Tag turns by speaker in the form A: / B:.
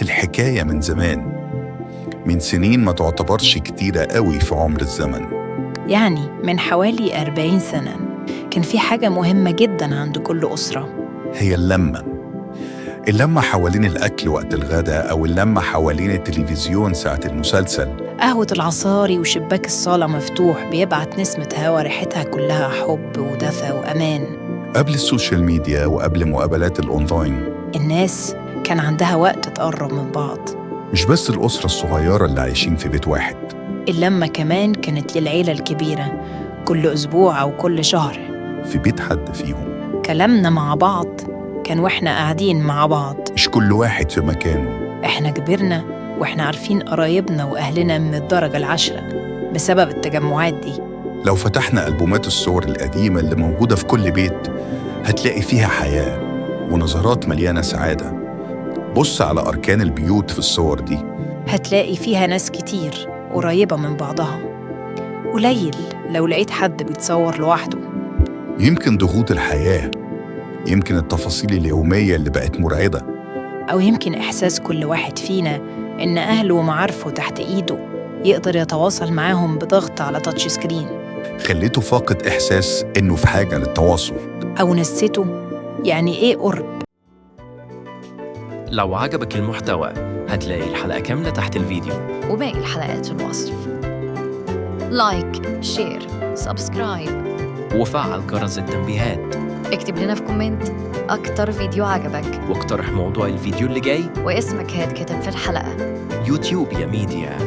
A: الحكاية من زمان، من سنين ما تعتبرش كتيرة قوي في عمر الزمن.
B: يعني من حوالي 40 سنة كان في حاجة مهمة جداً عند كل أسرة.
A: هي اللمة حوالين الأكل وقت الغداء، أو اللمة حوالين التلفزيون ساعة المسلسل.
B: قهوة العصاري وشباك الصالة مفتوح بيبعت نسمة هوا ريحتها كلها حب ودفى وأمان.
A: قبل السوشيال ميديا وقبل مقابلات الأونلاين،
B: الناس كان عندها وقت تقرب من بعض.
A: مش بس الأسرة الصغيرة اللي عايشين في بيت واحد،
B: اللمة كمان كانت للعيلة الكبيرة، كل أسبوع أو كل شهر
A: في بيت حد فيهم.
B: كلامنا مع بعض كان وإحنا قاعدين مع بعض.
A: مش كل واحد في مكانه.
B: إحنا كبرنا وإحنا عارفين قرايبنا وأهلنا من الدرجة 10 بسبب التجمعات دي.
A: لو فتحنا ألبومات الصور القديمة اللي موجودة في كل بيت، هتلاقي فيها حياة ونظرات مليانة سعادة. بص على أركان البيوت في الصور دي،
B: هتلاقي فيها ناس كتير قريبة من بعضها. قليل لو لقيت حد بيتصور لوحده.
A: يمكن ضغوط الحياة، يمكن التفاصيل اليومية اللي بقت مرعبة،
B: أو يمكن إحساس كل واحد فينا إن أهله ومعارفه تحت إيده يقدر يتواصل معاهم بضغط على تاتش سكرين.
A: خليته فاقد إحساس إنه في حاجة للتواصل.
B: أو نسيته يعني إيه قرب.
C: لو عجبك المحتوى هتلاقي الحلقة كاملة تحت الفيديو،
D: وباقي الحلقات في الوصف. لايك، شير، سبسكرايب،
C: وفعل جرس التنبيهات.
D: اكتب لنا في كومنت أكتر فيديو عجبك،
C: واقترح موضوع الفيديو اللي جاي،
D: واسمك هيتكتب في الحلقة.
C: يوتيوب يا ميديا.